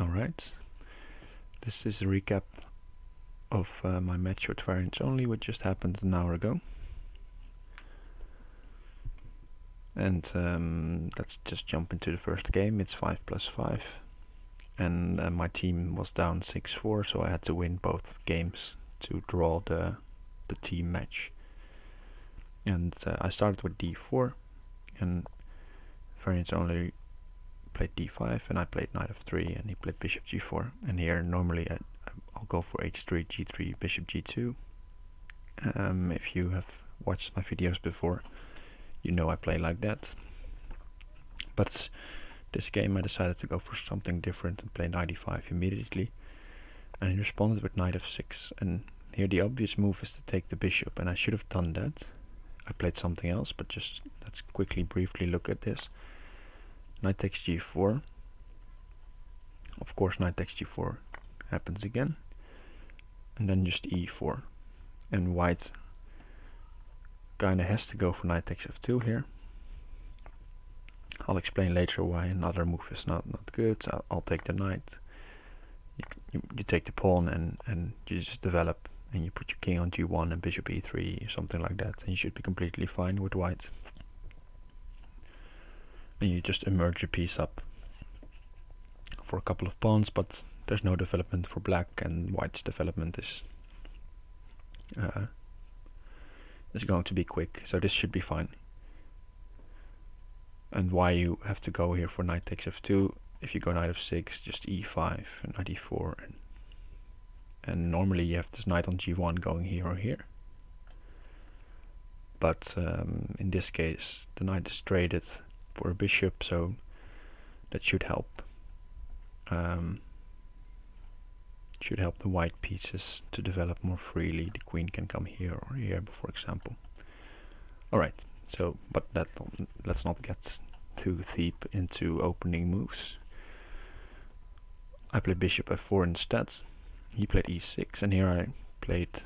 Alright, this is a recap of my match with VariantsOnly, which just happened an hour ago. And let's just jump into the first game. It's 5+5, and my team was down 6-4, so I had to win both games to draw the team match. And I started with d4, and VariantsOnly played d5, and I played knight f3, and he played bishop g4. And here normally I'll go for h3, g3, bishop g2. If you have watched my videos before, you know I play like that. But this game I decided to go for something different and play knight e5 immediately. And he responded with knight f6, and here the obvious move is to take the bishop, and I should have done that. I played something else, but just let's quickly briefly look at this. Knight takes g4. Of course knight takes g4 happens again. And then just e4. And white kinda has to go for knight takes f2 here. I'll explain later why another move is not good. I'll take the knight. You take the pawn and you just develop, and you put your king on g1 and bishop e3, something like that, and you should be completely fine with white. And you just emerge a piece up for a couple of pawns, but there's no development for black, and white's development is going to be quick, so this should be fine. And why you have to go here for knight takes f2, if you go knight f6, just e5 and knight e4, and normally you have this knight on g1 going here or here. But in this case the knight is traded for a bishop, so that should help. Should help the white pieces to develop more freely. The queen can come here or here, for example. Alright, so but let's not get too deep into opening moves. I played bishop f4 instead. He played e6, and here I played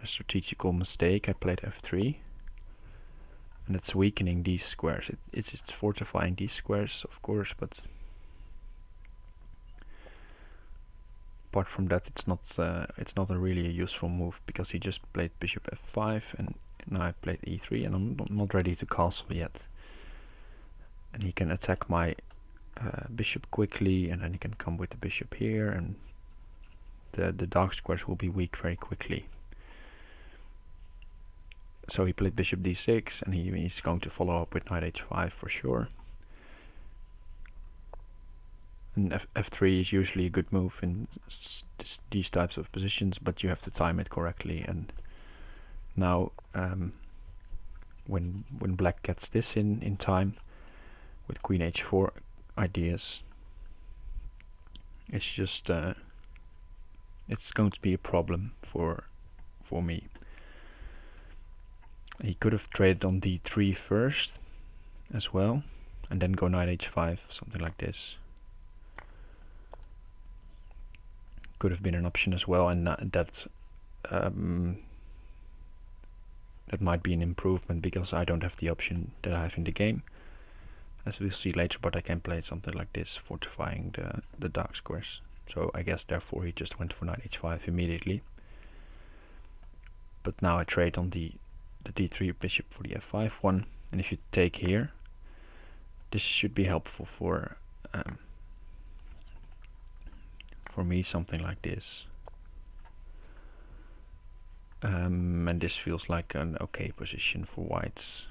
a strategical mistake. I played f3, and it's weakening these squares. It's fortifying these squares, of course, but apart from that, it's not a really a useful move, because he just played bishop f5, and now I played e3, and I'm not ready to castle yet. And he can attack my bishop quickly, and then he can come with the bishop here, and the dark squares will be weak very quickly. So he played bishop d6, and he's going to follow up with knight h5 for sure. And f3 is usually a good move in these types of positions, but you have to time it correctly. And now when black gets this in time with queen h4 ideas, it's just it's going to be a problem for me. He could have traded on d3 first as well, and then go knight h5, something like this. Could have been an option as well, and that might be an improvement, because I don't have the option that I have in the game, as we'll see later. But I can play something like this, fortifying the dark squares. So I guess therefore he just went for knight h5 immediately. But now I trade on the d3 bishop for the f5 one, and if you take here, this should be helpful for me, something like this. And this feels like an okay position for whites.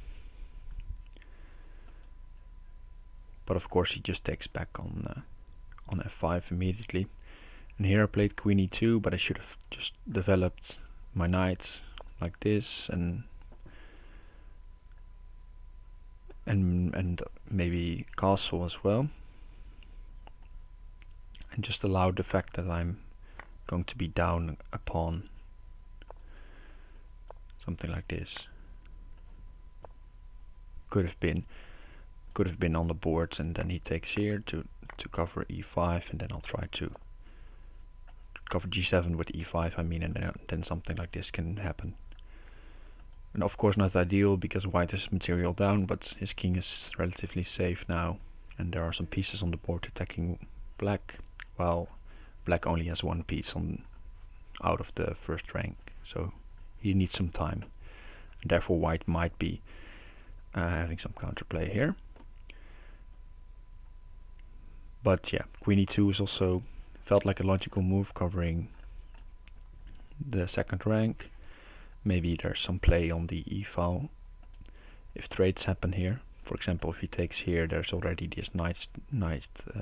But of course he just takes back on f5 immediately. And here I played queen e2, but I should have just developed my knight like this, and maybe castle as well, and just allow the fact that I'm going to be down a pawn, something like this. Could have been on the board, and then he takes here to cover e5, and then I'll try to cover g7 with e5, I mean, and then something like this can happen. And of course not ideal, because white has material down, but his king is relatively safe now, and there are some pieces on the board attacking black, while black only has one piece on out of the first rank, so he needs some time. And therefore white might be having some counterplay here. But yeah, queen e2 is also felt like a logical move, covering the second rank. Maybe there's some play on the e file if trades happen here. For example, if he takes here, there's already this nice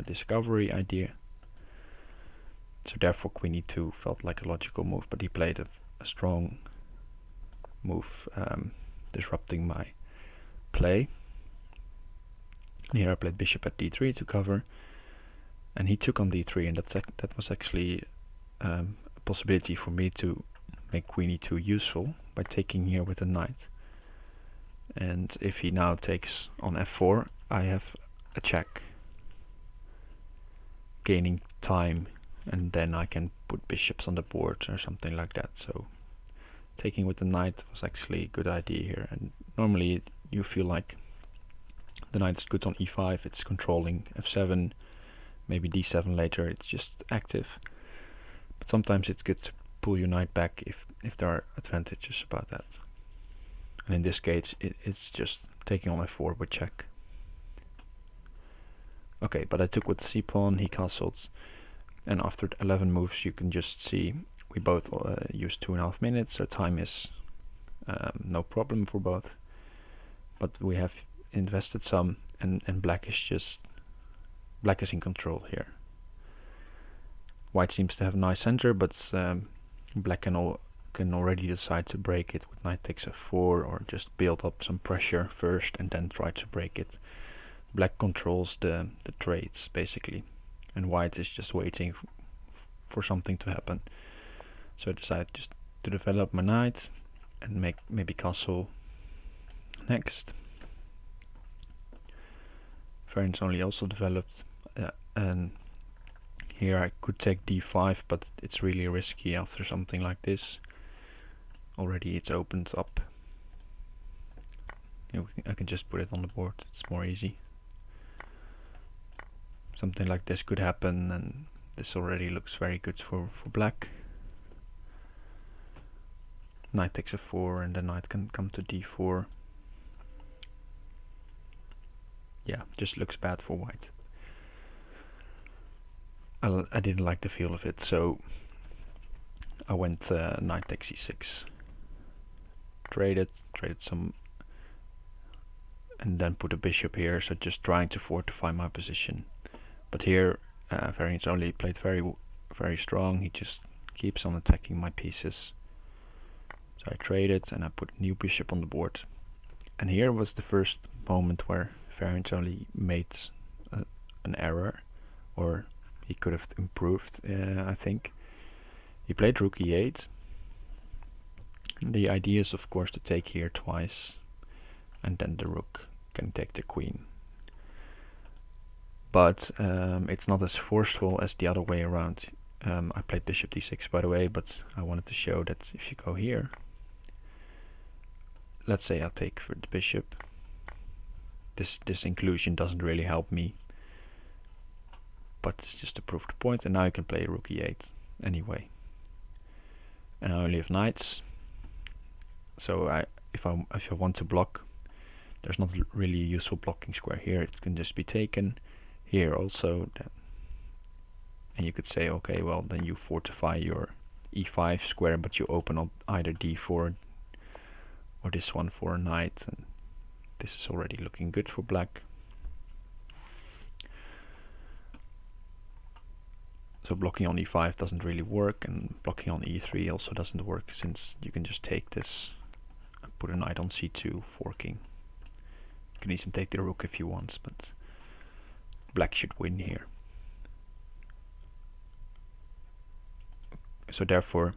discovery idea. So therefore queen e2 felt like a logical move, but he played a strong move, disrupting my play. Here I played bishop at d3 to cover, and he took on d3, and that was actually a possibility for me to make queen e2 useful by taking here with a knight. And if he now takes on f4, I have a check, gaining time, and then I can put bishops on the board or something like that. So taking with the knight was actually a good idea here. And normally you feel like the knight is good on e5, it's controlling f7, maybe d7 later, it's just active. But sometimes it's good to pull your knight back if there are advantages about that. And in this case it's just taking on f4 with check. Okay, but I took with the c-pawn, he castled, and after 11 moves you can just see we both used 2.5 minutes, so time is no problem for both. But we have invested some, and black is in control here. White seems to have a nice center, but black can already decide to break it with knight takes f4, or just build up some pressure first and then try to break it. Black controls the trades basically, and white is just waiting for something to happen. So I decided just to develop my knight and make maybe castle next. VariantsOnly also developed, and here I could take d5, but it's really risky after something like this. Already it's opened up. I can just put it on the board, it's more easy. Something like this could happen, and this already looks very good for black. Knight takes f4, and the knight can come to d4. Yeah, just looks bad for white. I didn't like the feel of it, so I went knight takes e6. Traded some, and then put a bishop here, so just trying to fortify my position. But here VariantsOnly played very strong. He just keeps on attacking my pieces. So I traded and I put a new bishop on the board. And here was the first moment where VariantsOnly made an error, or he could have improved, I think. He played rook e8. The idea is of course to take here twice, and then the rook can take the queen. But it's not as forceful as the other way around. I played bishop d6 by the way, but I wanted to show that if you go here, let's say I take for the bishop, this inclusion doesn't really help me, but it's just to prove the point. And now you can play rook e8 anyway, and I only have knights, so if I want to block, there's not really a useful blocking square here. It can just be taken here also, and you could say, okay, well then you fortify your e5 square, but you open up either d4 or this one for a knight, and this is already looking good for black. So blocking on e5 doesn't really work, and blocking on e3 also doesn't work, since you can just take this and put a knight on c2, forking. You can even take the rook if you want, but black should win here. So therefore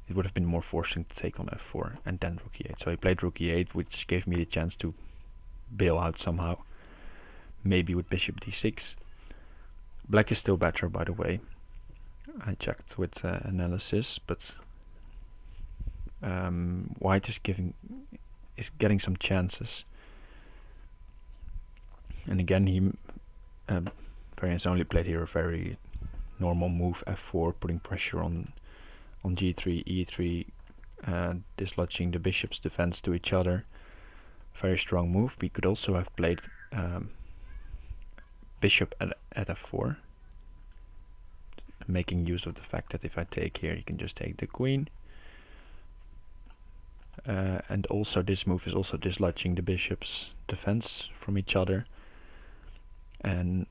it would have been more forcing to take on f4 and then rook e8. So I played rook e8, which gave me the chance to bail out somehow, maybe with bishop d6. Black is still better, by the way. I checked with analysis, but white is getting some chances. And again, VariantsOnly played here a very normal move f4, putting pressure on g3, e3, dislodging the bishop's defense to each other. Very strong move. We could also have played bishop at f4, making use of the fact that if I take here, you can just take the queen. And also this move is also dislodging the bishop's defense from each other. And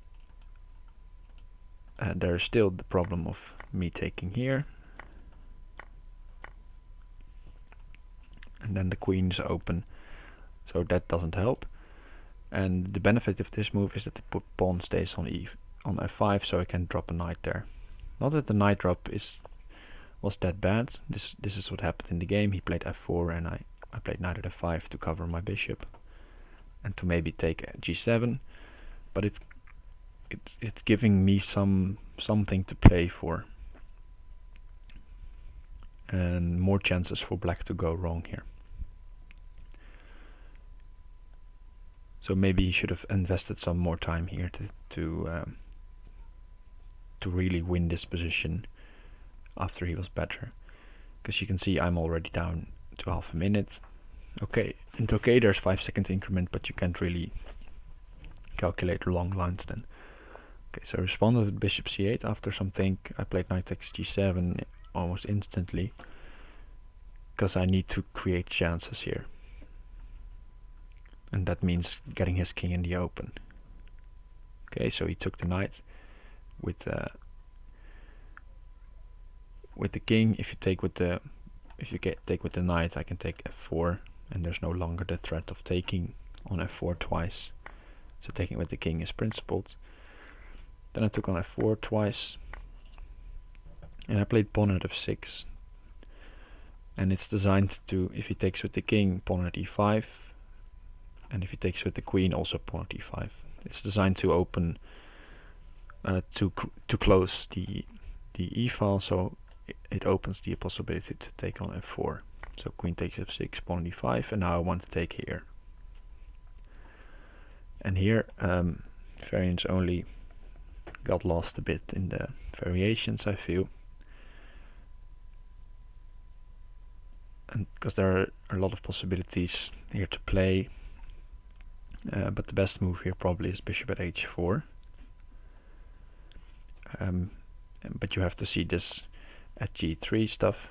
there's still the problem of me taking here. And then the queen is open, so that doesn't help. And the benefit of this move is that the pawn stays on f5, so I can drop a knight there. Not that the knight drop was that bad. This is what happened in the game. He played f4 and I played knight at f5 to cover my bishop and to maybe take g7, but it's giving me something to play for and more chances for black to go wrong here. So maybe he should have invested some more time here to really win this position after he was better. Because you can see I'm already down to half a minute. Okay, and okay, there's 5-second increment, but you can't really calculate long lines then. Okay, so I responded with bishop c8 after some think. I played knight takes g7 almost instantly, because I need to create chances here. And that means getting his king in the open. Okay, so he took the knight with the king. If you take with the knight, I can take f4, and there's no longer the threat of taking on f4 twice. So taking with the king is principled. Then I took on f4 twice, and I played pawn at f6. And it's designed to, if he takes with the king, pawn at e5, and if he takes with the queen, also pawn at e5. It's designed to open, to close the e-file, so it opens the possibility to take on f4. So queen takes f6, pawn d5, and now I want to take here. And here, VariantsOnly got lost a bit in the variations, I feel. And because there are a lot of possibilities here to play. But the best move here probably is bishop at h4. But you have to see this at g3 stuff.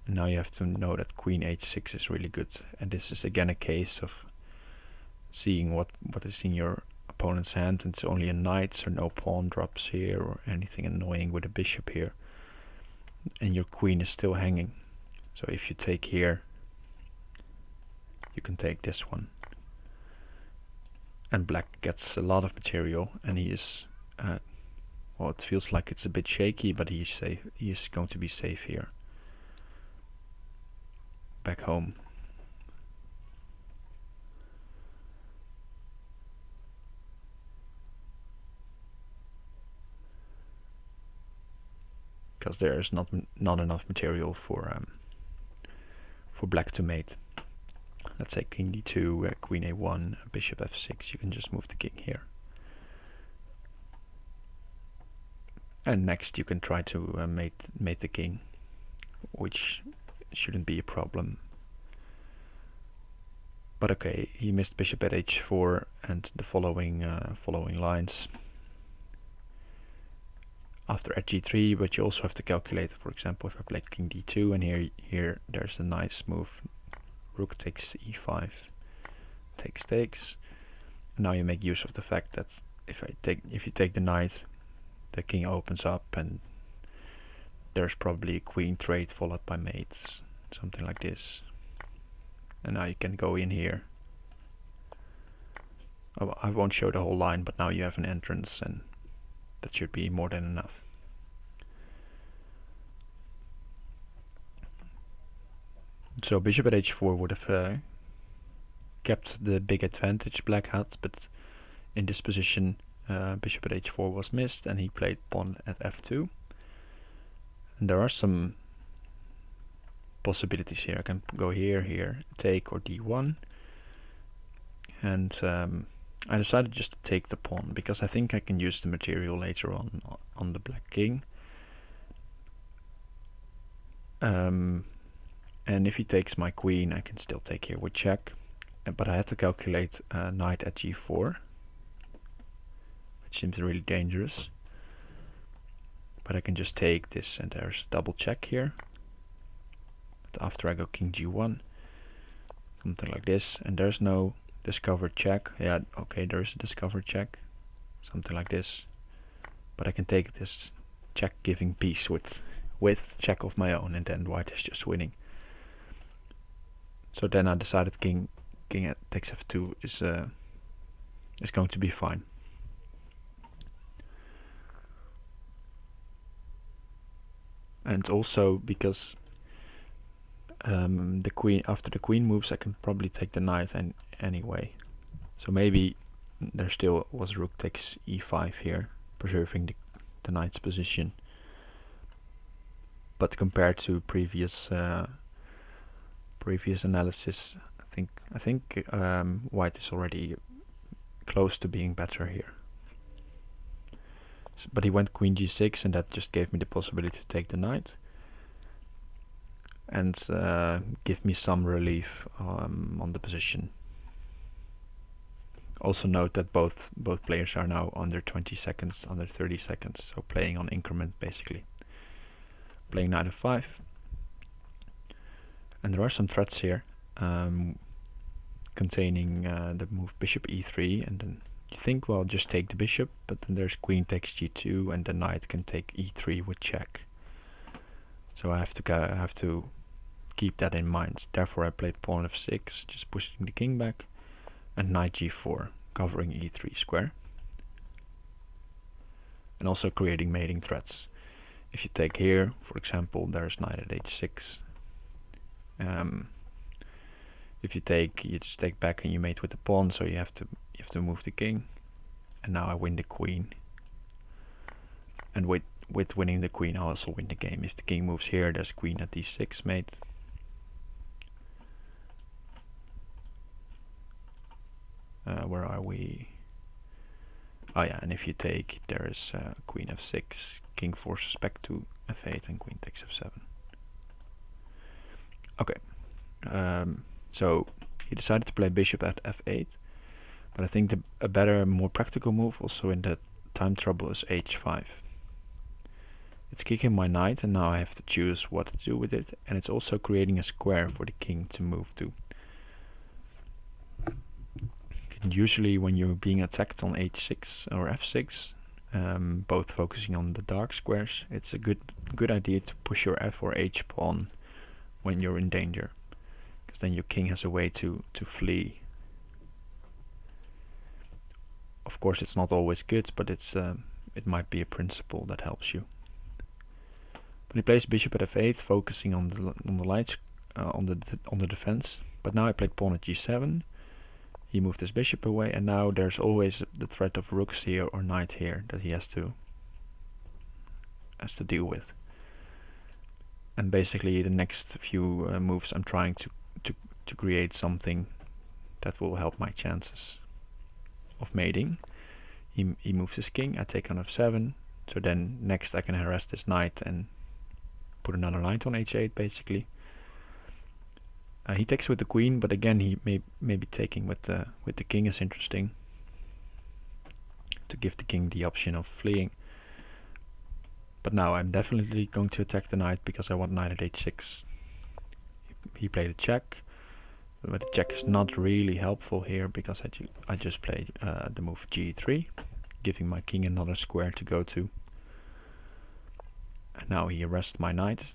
And now you have to know that queen h6 is really good. And this is again a case of seeing what is in your opponent's hand. It's only a knight, so no pawn drops here or anything annoying with a bishop here. And your queen is still hanging. So if you take here, you can take this one. And black gets a lot of material, and he is, well, it feels like it's a bit shaky, but he's safe. He is going to be safe here. Back home. Because there is not enough material for black to mate. Let's say king d2, queen a1, bishop f6. You can just move the king here. And next you can try to mate the king, which shouldn't be a problem. But okay, he missed bishop at h4 and the following lines. After at g3, but you also have to calculate, for example, if I played king d2 and here there's a nice move. Rook takes e5, takes. And now you make use of the fact that if you take the knight, the king opens up and there's probably a queen trade followed by mates, something like this. And now you can go in here. Oh, I won't show the whole line, but now you have an entrance and that should be more than enough. So bishop at h4 would have kept the big advantage black had, but in this position bishop at h4 was missed and he played pawn at f2. And there are some possibilities here. I can go here, take, or d1. And I decided just to take the pawn because I think I can use the material later on the black king. And if he takes my queen, I can still take here with check. But I had to calculate knight at g4, which seems really dangerous. But I can just take this, and there's double check here. But after I go king g1, something like this, and there's no discovered check. Yeah, okay, there's a discovered check, something like this. But I can take this check-giving piece with check of my own, and then white is just winning. So then I decided king takes f2 is going to be fine. And also because the queen, after the queen moves, I can probably take the knight anyway. So maybe there still was rook takes e5 here, preserving the knight's position. But compared to previous analysis, I think white is already close to being better here. But he went queen g6, and that just gave me the possibility to take the knight and give me some relief on the position. Also note that both players are now under 20 seconds, under 30 seconds, so playing on increment basically. Playing knight f5, and there are some threats here containing the move bishop e3, and then you think, well, just take the bishop, but then there's queen takes g2, and the knight can take e3 with check. So I have to keep that in mind. Therefore I played pawn f6, just pushing the king back, and knight g4, covering e3 square, and also creating mating threats. If you take here, for example, there's knight at h6. If you take, you just take back and you mate with the pawn, so you have to move the king. And now I win the queen. And with winning the queen, I also win the game. If the king moves here, there's queen at d6 mate. Where are we? Oh yeah, and if you take, there is queen f6, king forces back to f8, and queen takes f7. Okay, so he decided to play bishop at f8, but I think a better, more practical move also in that time trouble is h5. It's kicking my knight, and now I have to choose what to do with it, and it's also creating a square for the king to move to. And usually when you're being attacked on h6 or f6, both focusing on the dark squares, it's a good idea to push your f or h pawn when you're in danger, because then your king has a way to flee. Of course, it's not always good, but it might be a principle that helps you. But he plays bishop at f8, focusing on the lights, on the defense. But now I played pawn at g7. He moved his bishop away, and now there's always the threat of rooks here or knight here that he has to deal with. And basically the next few moves I'm trying to create something that will help my chances of mating. He moves his king, I take on f7, so then next I can harass this knight and put another knight on h8 basically. He takes with the queen, but again he may be taking with the king is interesting, to give the king the option of fleeing. But now I'm definitely going to attack the knight because I want knight at h6. He played a check, but the check is not really helpful here because I just played the move g3, giving my king another square to go to. And now he arrests my knight.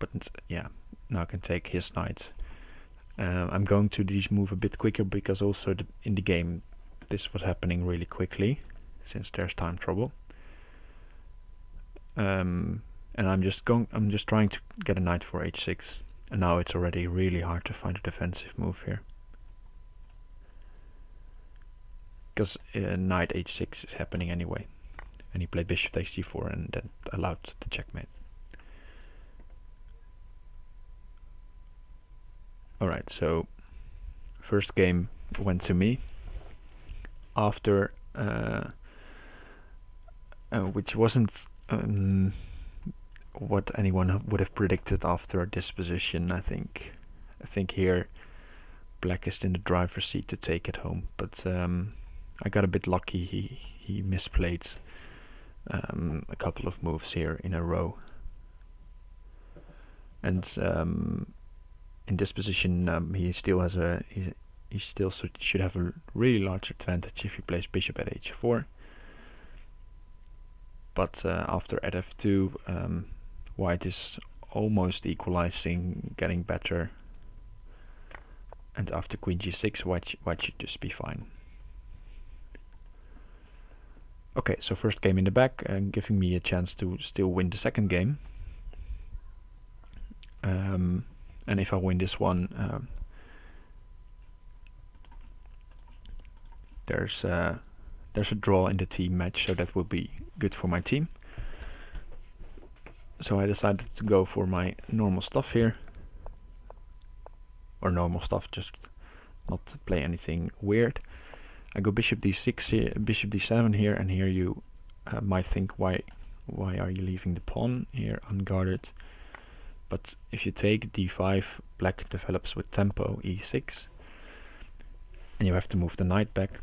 But yeah, now I can take his knight. I'm going to move a bit quicker because also in the game this was happening really quickly since there's time trouble. And I'm just trying to get a knight for h6, and now it's already really hard to find a defensive move here, because knight h6 is happening anyway, and he played bishop takes g4 and that allowed the checkmate. Alright, so first game went to me. after, which wasn't what anyone would have predicted after this position. I think here black is in the driver's seat to take it home, but I got a bit lucky. He misplayed a couple of moves here in a row, and in this position he still has he still should have a really large advantage if he plays bishop at h4. But after at f2, white is almost equalizing, getting better. And after queen g6, white should just be fine. Okay, so first game in the back, giving me a chance to still win the second game. And if I win this one, there's a draw in the team match, so that will be good for my team. So I decided to go for my normal stuff here. Or normal stuff, just not play anything weird. I go bishop d6 here, bishop d7 here, and here you might think, why are you leaving the pawn here unguarded? But if you take d5, black develops with tempo e6, and you have to move the knight back.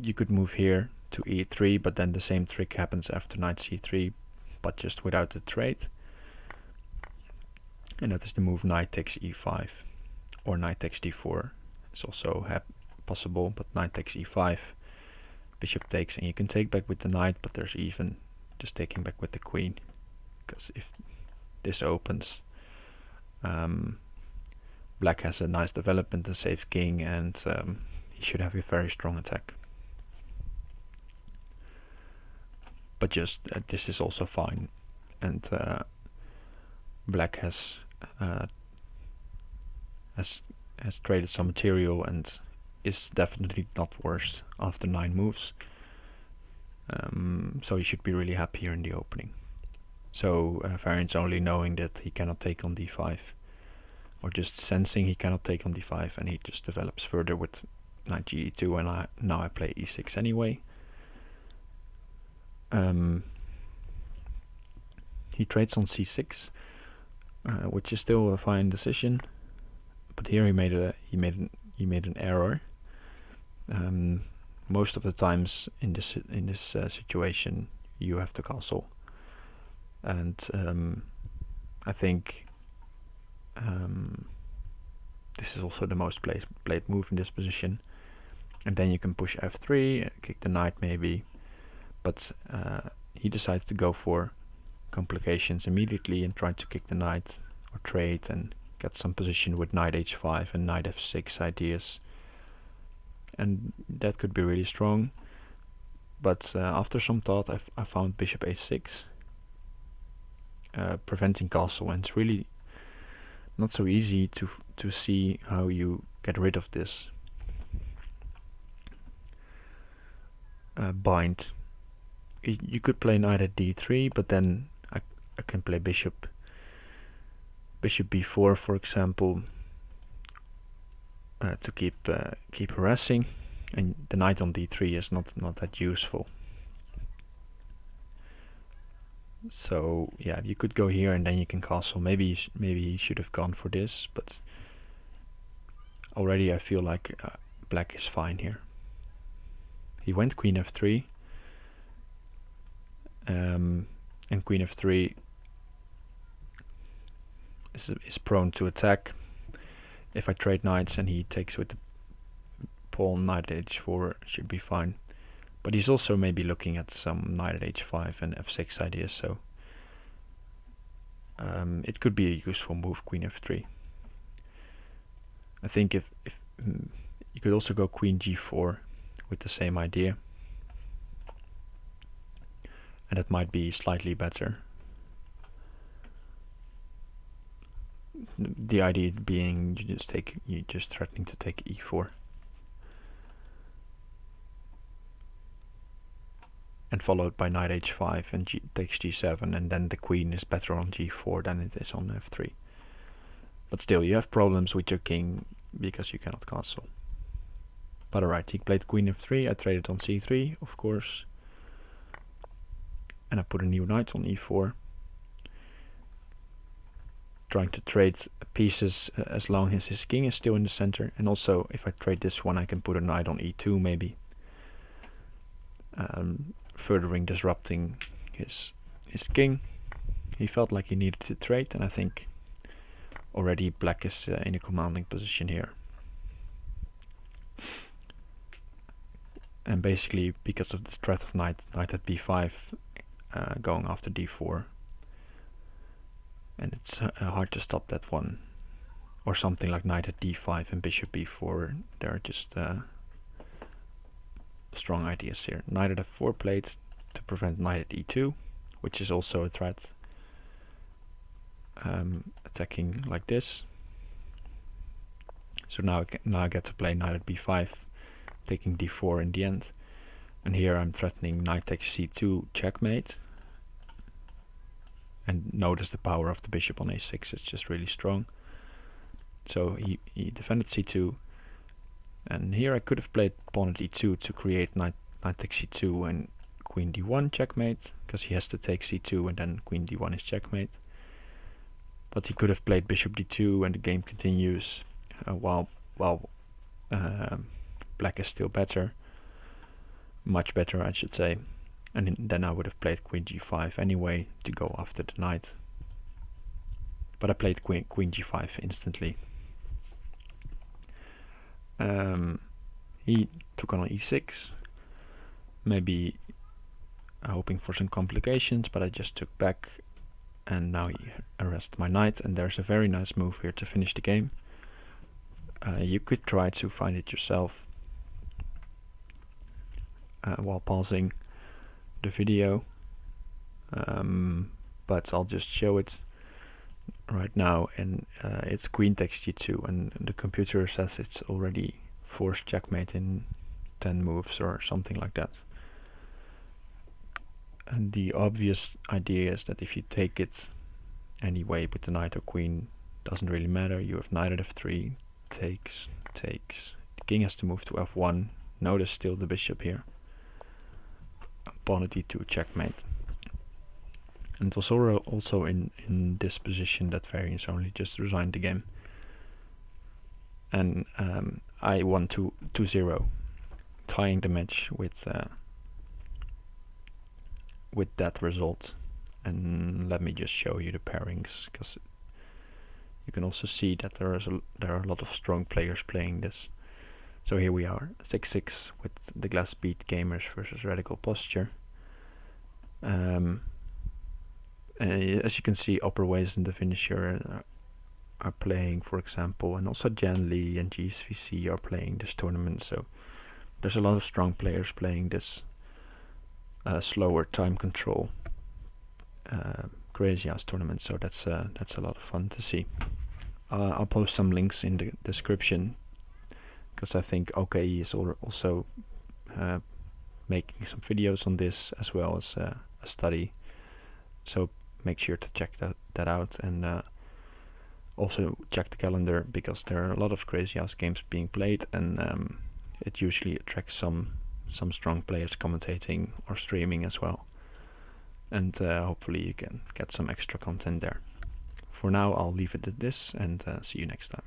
You could move here to e3, but then the same trick happens after knight c3, but just without the trade. And that is the move knight takes e5, or knight takes d4. It's also possible, but knight takes e5, bishop takes, and you can take back with the knight, but there's even just taking back with the queen, because if this opens, black has a nice development, a safe king, and he should have a very strong attack. But just this is also fine, and black has traded some material and is definitely not worse after 9 moves. So he should be really happy here in the opening. So VariantsOnly knowing that he cannot take on d5, or just sensing he cannot take on d5, and he just develops further with knight ge2, and now I play e6 anyway. He trades on c6, which is still a fine decision, but here he made an error. Most of the times in this situation you have to castle, and I think this is also the most played move in this position. And then you can push f3, kick the knight maybe, but he decided to go for complications immediately and try to kick the knight or trade and get some position with knight h5 and knight f6 ideas, and that could be really strong. But after some thought, I found bishop a6, preventing castle, and it's really not so easy to see how you get rid of this bind. You could play knight at d3, but then I can play bishop b4, for example, to keep harassing, and the knight on d3 is not that useful. So yeah, you could go here and then you can castle. Maybe he should have gone for this, but already I feel like black is fine here. He went queen f3, and queen f3 is prone to attack. If I trade knights and he takes with the pawn, knight at h4 should be fine. But he's also maybe looking at some knight at h5 and f6 ideas, so it could be a useful move, queen f3. I think if you could also go queen g4 with the same idea, and that might be slightly better. The idea being you just threatening to take e4, and followed by knight h5 and takes g7, and then the queen is better on g4 than it is on f3. But still, you have problems with your king because you cannot castle. But alright, he played queen f3, I traded on c3, of course. And I put a new knight on e4. Trying to trade pieces as long as his king is still in the center. And also, if I trade this one, I can put a knight on e2 maybe. Furthering disrupting his king. He felt like he needed to trade, and I think already black is in a commanding position here. And basically, because of the threat of knight at b5, going after d4. And it's hard to stop that one. Or something like knight at d5 and bishop b4. There are just strong ideas here. Knight at f4 played to prevent knight at e2, which is also a threat. Attacking like this. So now I get to play knight at b5, taking d4 in the end. And here I'm threatening knight takes c2 checkmate. And notice the power of the bishop on a6 is just really strong. So he defended c2. And here I could have played pawn at e2 to create knight takes c2 and queen d1 checkmate, because he has to take c2 and then queen d1 is checkmate. But he could have played bishop d2 and the game continues while black is still better. Much better, I should say. And then I would have played queen g5 anyway to go after the knight. But I played queen g5 instantly. He took on e6. Maybe hoping for some complications, but I just took back. And now he arrests my knight, and there's a very nice move here to finish the game. You could try to find it yourself while pausing the video, but I'll just show it right now. And it's queen takes g2, and the computer says it's already forced checkmate in 10 moves or something like that. And the obvious idea is that if you take it anyway with the knight or queen, doesn't really matter. You have knight at f3, takes. The king has to move to f1. Notice still the bishop here. Pawn at e2 checkmate. And it was also in this position that VariantsOnly just resigned the game. And I won 2-0, tying the match with that result. And let me just show you the pairings, because you can also see that there are a lot of strong players playing this. So here we are, 6-6 with the Glass Beat Gamers versus Radical Posture. As you can see, Upper Ways and the Finisher are playing, for example, and also Jan Lee and GSVC are playing this tournament. So there's a lot of strong players playing this slower time control Crazyhouse tournament. So that's a lot of fun to see. I'll post some links in the description, because I think OKE is also making some videos on this as well as a study. So make sure to check that out, and also check the calendar, because there are a lot of Crazyhouse games being played, and it usually attracts some strong players commentating or streaming as well. And hopefully you can get some extra content there. For now, I'll leave it at this, and see you next time.